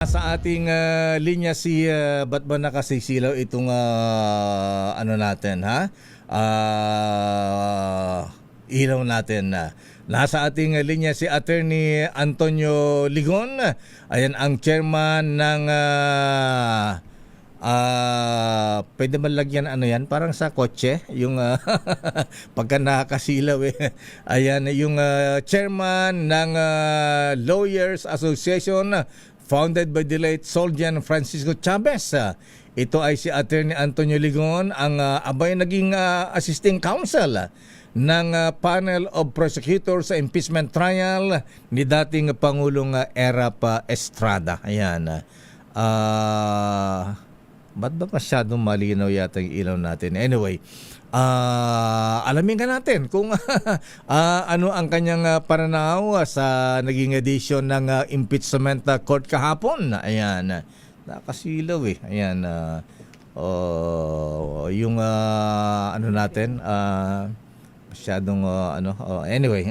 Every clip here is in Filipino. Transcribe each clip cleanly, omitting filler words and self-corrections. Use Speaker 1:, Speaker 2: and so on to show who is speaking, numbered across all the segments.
Speaker 1: Sa ating linya si ba't ba nakasisilaw itong ano natin ha? Ilaw natin na. Nasa ating linya si Attorney Antonio Ligon. Ayan ang chairman ng pwede man lagyan ano yan, parang sa kotse, yung pagka nakakasilaw eh. Ayan, yung chairman ng Lawyers Association founded by the late Soljan Francisco Chavez. Ito ay si Attorney Antonio Ligon, ang abay naging assisting counsel ng panel of prosecutors sa impeachment trial ni dating Pangulong Erap Estrada. Ayan. Ba't ba masyadong malinaw yata yung ilaw natin? Anyway, alamin ka natin kung ano ang kanyang pananaw sa naging edisyon ng impeachment court kahapon. Ayan, nakasilaw eh. Ayan, yung ano natin, masyadong anyway,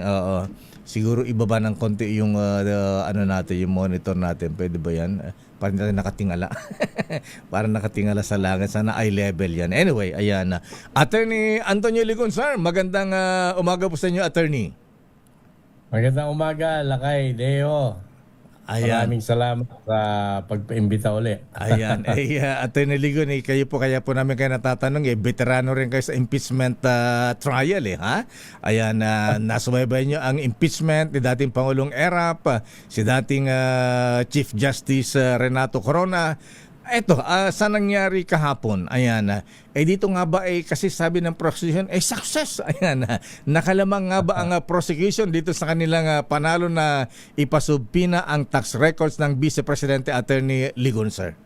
Speaker 1: siguro ibaba ng konti yung ano natin, yung monitor natin. Pwede ba yan? Parang nakatingala. Parang nakatingala sa langit. Sana eye level yan. Anyway, ayan. Attorney Antonio Ligon, sir. Magandang umaga po sa inyo, attorney.
Speaker 2: Magandang umaga, Lakay, Leo.
Speaker 1: Ayan.
Speaker 2: Maraming salamat sa pagpaimbita uli.
Speaker 1: Ayan. Attorney Ligon, kayo po, kaya po namin kayo natatanong, veterano rin kayo sa impeachment trial, ha? Ayan, nasubaybay nyo ang impeachment ni dating Pangulong Erap, si dating Chief Justice Renato Corona. Eto, sa nangyari kahapon, ayan, dito nga ba kasi sabi ng prosecution, success, ayan, nakalamang nga ba ang prosecution dito sa kanilang panalo na ipasubpina ang tax records ng Vice Presidente Attorney Ligon, sir?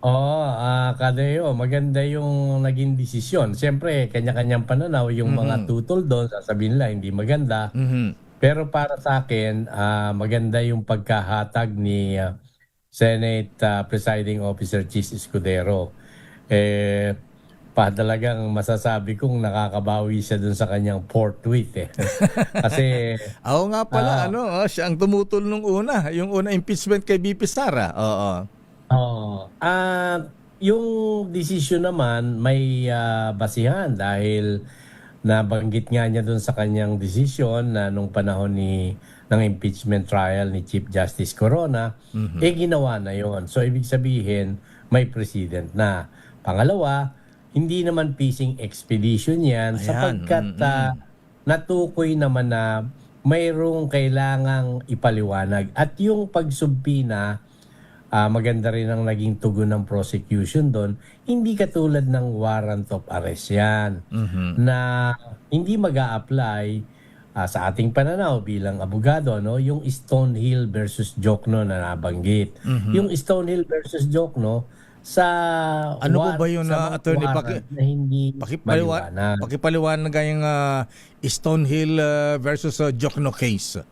Speaker 2: Oo, Kadeo, maganda yung naging desisyon. Siyempre, kanya-kanyang pananaw, yung mga tutol doon, sasabihin nila, hindi maganda. Pero para sa akin, maganda yung pagkahatag ni Senate Presiding Officer Chis Escudero. Talagang masasabi kong nakakabawi siya dun sa kanyang fourth tweet eh. Kasi
Speaker 1: Oo nga pala, siya ang tumutol nung una, yung una impeachment kay BP Sara. Oo.
Speaker 2: Yung decision naman may basihan dahil nabanggit nga niya dun sa kanyang decision na nung panahon ng impeachment trial ni Chief Justice Corona, ginawa na yon. So ibig sabihin, may president na. Pangalawa, hindi naman fishing expedition yan.
Speaker 1: Ayan,
Speaker 2: Sapagkat natukoy naman na mayroong kailangang ipaliwanag. At yung pagsubpina, maganda rin ang naging tugon ng prosecution doon. Hindi katulad ng warrant of arrest yan na hindi mag-a-apply sa ating pananaw bilang abogado, yung Stonehill versus Jokno na nabanggit. Yung Stonehill versus Jokno sa
Speaker 1: ano po ba yun, attorney?
Speaker 2: na hindi maliwanag.
Speaker 1: Pakipaliwanag yung Stonehill versus Jokno case.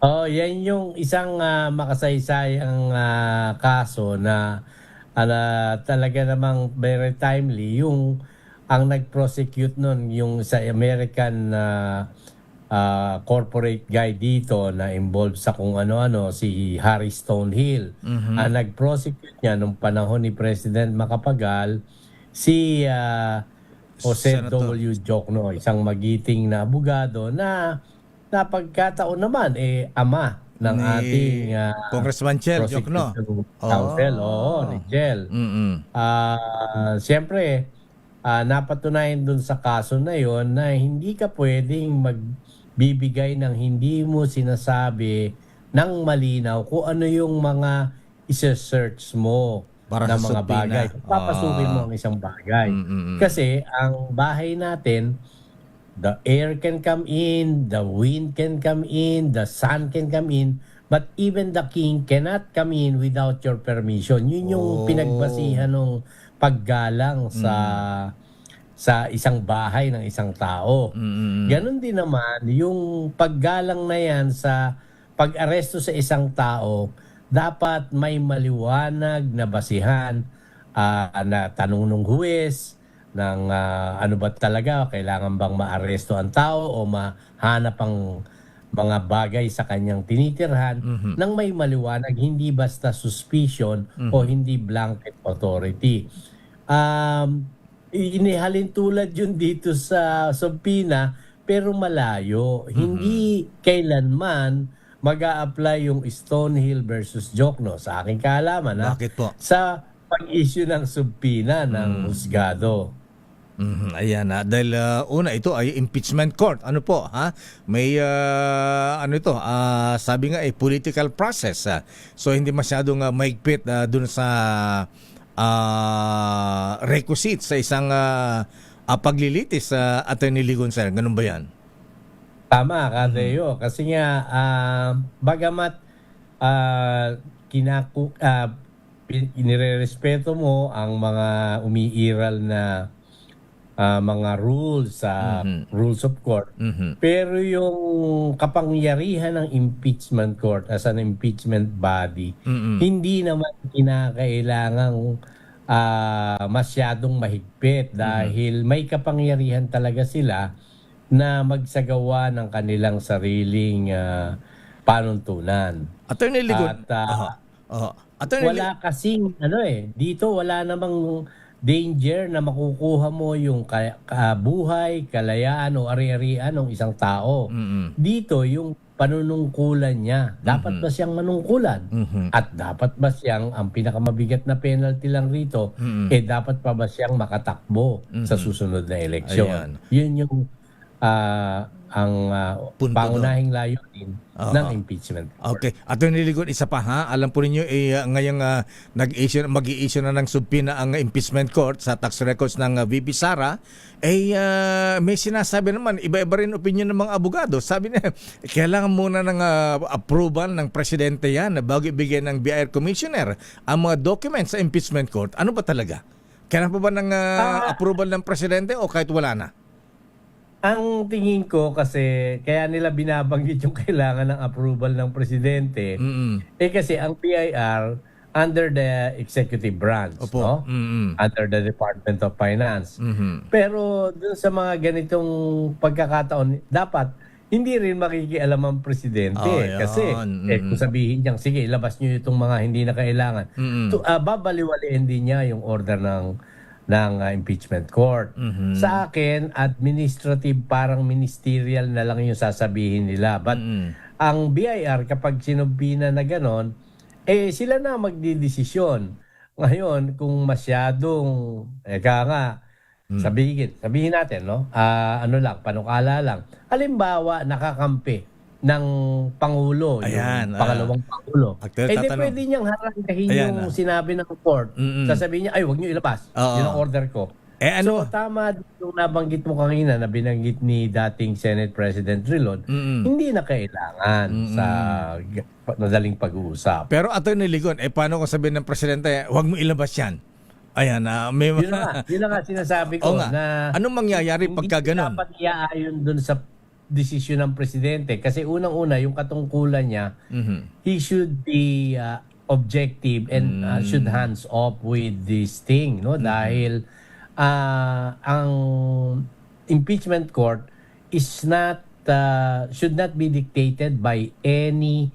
Speaker 2: Yan yung isang makasaysayang kaso na talaga namang very timely. Yung ang nag-prosecute nun, yung sa American corporate guy dito na involved sa kung ano-ano, si Harry Stonehill. Ang nag-prosecute niya nung panahon ni President Macapagal, si Jose W. Jokno, isang magiting na abogado na napagkataon naman ama ng ating
Speaker 1: Congressman Chel Jokno.
Speaker 2: Counsel, ni Chel. Siyempre, napatunayan dun sa kaso na yon na hindi ka pwedeng magbibigay ng hindi mo sinasabi ng malinaw kung ano yung mga isa-search mo
Speaker 1: para
Speaker 2: na
Speaker 1: sa
Speaker 2: mga bagay. Papasukin mo ang isang bagay. Kasi ang bahay natin, the air can come in, the wind can come in, the sun can come in, but even the king cannot come in without your permission. Yun yung pinagbasihan ng paggalang sa isang bahay ng isang tao. Ganon din naman, yung paggalang na yan sa pag-aresto sa isang tao, dapat may maliwanag na basihan na tanong ng huwes, ng ano ba talaga, kailangan bang maaresto ang tao o mahanap ang mga bagay sa kanyang tinitirhan nang may maliwanag, hindi basta suspicion o hindi blanket authority. Inihalin tulad yun dito sa subpoena pero malayo. Hindi kailanman mag-a-apply yung Stonehill versus Jokno sa aking kaalaman
Speaker 1: Bakit po?
Speaker 2: sa pag-issue ng subpoena ng husgado.
Speaker 1: Ayan dahil una ito ay impeachment court. Ano po ha? May ano ito, sabi nga political process. So hindi masyadong maigpit dun sa requisite sa isang paglilitis sa Attorney Ligon, sir. Ganun ba yan?
Speaker 2: Tama, Kadeo. Kasi nga, bagamat inirerespeto mo ang mga umiiral na mga rules sa rules of court, pero yung kapangyarihan ng impeachment court as an impeachment body, hindi naman kinakailangang masyadong mahigpit dahil may kapangyarihan talaga sila na magsagawa ng kanilang sariling panuntunan.
Speaker 1: Attorney Ligon.
Speaker 2: Wala kasing dito wala namang danger na makukuha mo yung buhay, kalayaan o ari-arian ng isang tao. Dito yung panunungkulan niya. Dapat ba siyang manungkulan? At dapat ba siyang, ang pinakamabigat na penalty lang rito, dapat pa ba siyang makatakbo sa susunod na eleksyon? Yun yung pangunahing layunin ng impeachment.
Speaker 1: Okay. Attorney Ligon, isa pa ha. Alam po ninyo ngayong mag-i-issue na ng subpoena ang impeachment court sa tax records ng VP Sara. May sinasabi naman, iba-iba rin opinion ng mga abogado. Sabi niya, kailangan muna ng approval ng presidente yan bago ibigay ng BIR commissioner ang mga documents sa impeachment court. Ano ba talaga? Kailangan pa ba ng approval ng presidente o kahit wala na?
Speaker 2: Ang tingin ko kasi kaya nila binabanggit yung kailangan ng approval ng presidente kasi ang BIR under the executive branch, no? Under the Department of Finance. Pero dun sa mga ganitong pagkakataon, dapat hindi rin makikialam ang presidente kasi kung sabihin niyang sige ilabas niyo itong mga hindi na kailangan, babaliwalain din niya yung order ng impeachment court. Sa akin, administrative, parang ministerial na lang yung sasabihin nila. But ang BIR, kapag sinubina na ganon, sila na magdidesisyon. Ngayon, kung masyadong, sabihin natin, no? Panukala lang. Halimbawa, nakakampi ng Pangulo, yung pangalawang Pangulo. Di pwede niyang haranggahin yung sinabi ng court. Sasabihin niya, wag niyo ilabas. Yun ang order ko. So, tama yung nabanggit mo kanina na binanggit ni dating Senate President Drilon, hindi na kailangan sa madaling pag-uusap.
Speaker 1: Pero Attorney Ligon, paano kung sabihin ng presidente, wag mo ilabas yan? Ayan,
Speaker 2: yun na nga sinasabi ko na
Speaker 1: anong mangyayari pagka ganun?
Speaker 2: Hindi dapat iaayon dun sa desisyon ng presidente kasi unang-una yung katungkulan niya, he should be objective and should hands off with this thing, no? Dahil ang impeachment court is not should not be dictated by any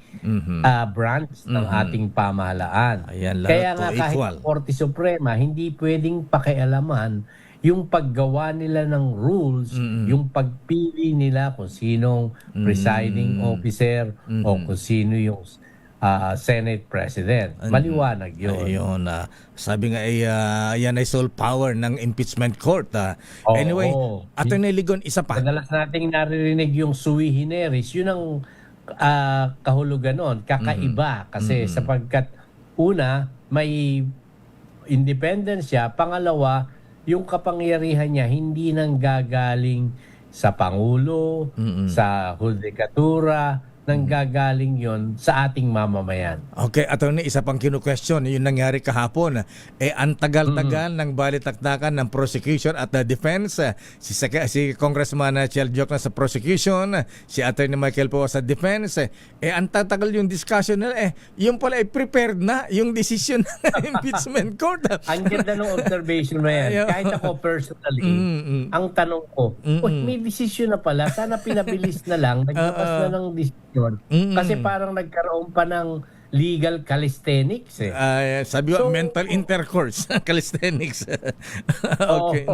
Speaker 2: branch ng ating pamahalaan. Kaya nga kahit Korte Suprema hindi pwedeng pakialaman yung paggawa nila ng rules, yung pagpili nila kung sinong presiding officer o kung sino yung Senate President. Maliwanag yun.
Speaker 1: Ayun, sabi nga yan ay sole power ng impeachment court. Anyway, Attorney Ligon, isa pa.
Speaker 2: Madalas nating naririnig yung sui generis. Yun ang kahulugan nun. Kakaiba. Kasi sapagkat una, may independence siya. Pangalawa, yung kapangyarihan niya hindi nang gagaling sa Pangulo, sa Hudikatura, nanggagaling yon sa ating mamamayan.
Speaker 1: Okay, attorney, isa pang kinu-question, yung nangyari kahapon. Ang tagal-tagal ng balitaktakan ng prosecution at the defense. Si Congressman Chel Jokna sa prosecution, si Attorney Michael po sa defense. Ang tatagal yung discussion nila. Yung pala ay prepared na yung decision ng impeachment court.
Speaker 2: Ang ganda ng observation mo yan. Kahit ako personally, ang tanong ko, may decision na pala. Sana pinabilis na lang, naglabas na ng decision. Kasi parang nagkaroon pa ng legal calisthenics
Speaker 1: Sabi ko, mental intercourse, calisthenics. Okay.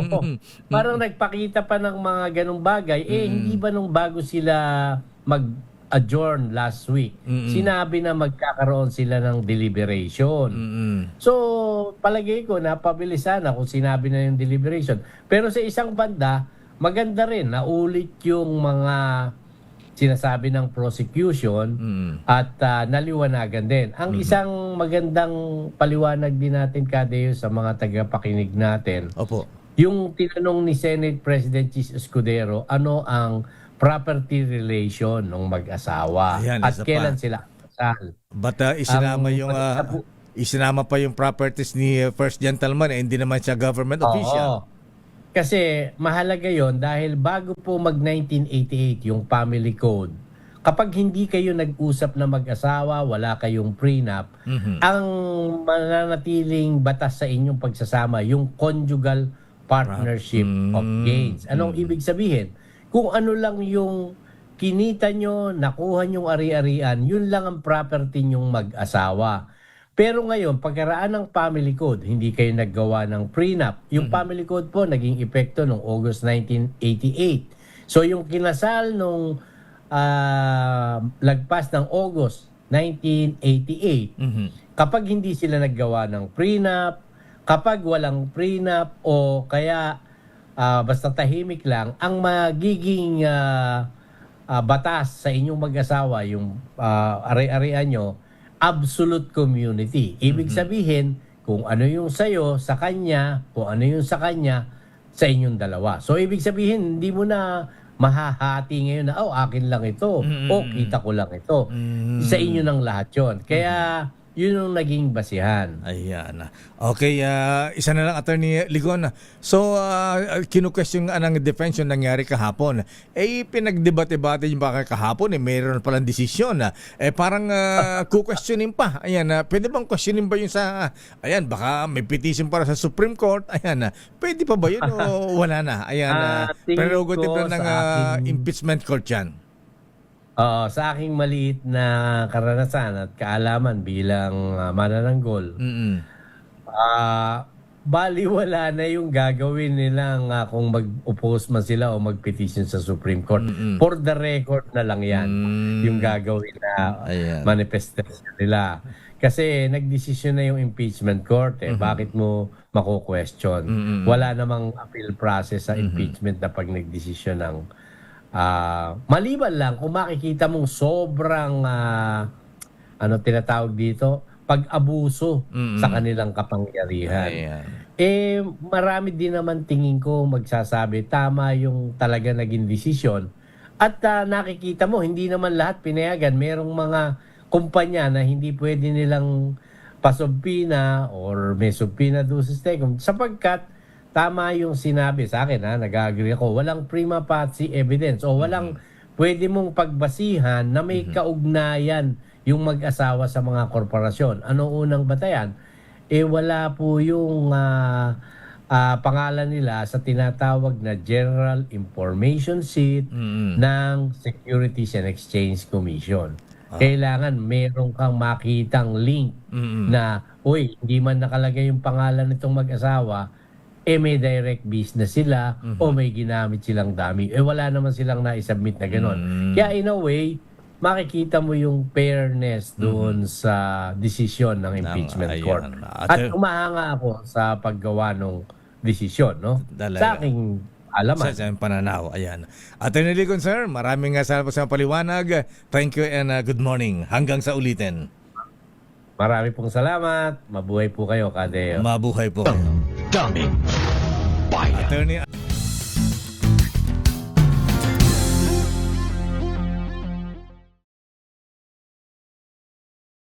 Speaker 2: Parang nagpakita pa ng mga ganong bagay. Hindi ba nung bago sila mag-adjourn last week, sinabi na magkakaroon sila ng deliberation. So, palagay ko, napabilisan na kung sinabi na yung deliberation. Pero sa isang banda, maganda rin na ulit yung mga sinasabi ng prosecution at naliwanagan din. Ang isang magandang paliwanag din natin, Kadeo, sa mga tagapakinig natin,
Speaker 1: Opo.
Speaker 2: yung tinanong ni Senate President Chis Escudero, ano ang property relation ng mag-asawa
Speaker 1: Ayan,
Speaker 2: at
Speaker 1: isa
Speaker 2: kailan
Speaker 1: pa.
Speaker 2: sila kasal.
Speaker 1: But isinama pa yung properties ni First Gentleman, hindi naman siya government official.
Speaker 2: Kasi mahalaga yon dahil bago po mag-1988 yung family code, kapag hindi kayo nag-usap na mag-asawa, wala kayong prenup, ang mananatiling batas sa inyong pagsasama, yung conjugal partnership of gains. Anong ibig sabihin? Kung ano lang yung kinita nyo, nakuha nyong ari-arian, yun lang ang property nyong mag-asawa. Pero ngayon, pagkaraan ng family code, hindi kayo naggawa ng prenup. Yung family code po, naging epekto noong August 1988. So yung kinasal nung lagpas ng August 1988, kapag hindi sila naggawa ng prenup, kapag walang prenup o kaya basta tahimik lang, ang magiging batas sa inyong mag-asawa, yung ari-arian nyo, absolute community. Ibig sabihin, kung ano yung sa'yo, sa kanya, kung ano yung sa kanya, sa inyong dalawa. So, ibig sabihin, hindi mo na mahahati ngayon na, akin lang ito, o kita ko lang ito. Sa inyo ng lahat yun. Kaya, yun yung naging basihan.
Speaker 1: Ayan. Okay, isa na lang, Attorney Ligon. So, kinu-question nga ng defense yung nangyari kahapon. Pinagdebate-debate yung baka kahapon, mayroon palang desisyon. Parang ku-questionin pa. Ayan, pwede bang questionin ba yung sa, baka may petition para sa Supreme Court. Ayan, pwede pa ba yun o wala na? Ayan, prerogative na ng impeachment court yan.
Speaker 2: Sa aking maliit na karanasan at kaalaman bilang manananggol, baliwala na yung gagawin nilang kung mag-oppose man sila o mag-petition sa Supreme Court. For the record na lang yan, yung gagawin na manifestation nila. Kasi nagdesisyon na yung impeachment court. Bakit mo mako-question? Wala namang appeal process sa impeachment na pag nagdesisyon ng maliban lang kung makikita mong sobrang tinatawag dito, pag-abuso sa kanilang kapangyarihan. Marami din naman tingin ko magsasabi tama yung talaga naging desisyon. At nakikita mo, hindi naman lahat pinayagan. Merong mga kumpanya na hindi pwede nilang pasubpina or may subpina duces tecum sapagkat tama yung sinabi sa akin, nag-agree ako, walang prima facie evidence o walang pwede mong pagbasihan na may kaugnayan yung mag-asawa sa mga korporasyon. Ano unang batayan? Wala po yung pangalan nila sa tinatawag na General Information Sheet ng Securities and Exchange Commission. Kailangan meron kang makitang link na, hindi man nakalagay yung pangalan nitong mag-asawa, may direct business sila o may ginamit silang dami. Wala naman silang na-submit na gano'n. Kaya in a way, makikita mo yung fairness doon sa desisyon ng impeachment court. At umahanga ako sa paggawa ng desisyon, no? Sa aking alaman.
Speaker 1: Sa pananaw, ayan. Attorney Ligon, sir, maraming salamat sa paliwanag. Thank you and good morning. Hanggang sa ulitin.
Speaker 2: Marami pong salamat. Mabuhay po kayo, Kadeo.
Speaker 1: Mabuhay po.
Speaker 3: Daming bayan.
Speaker 1: Attorney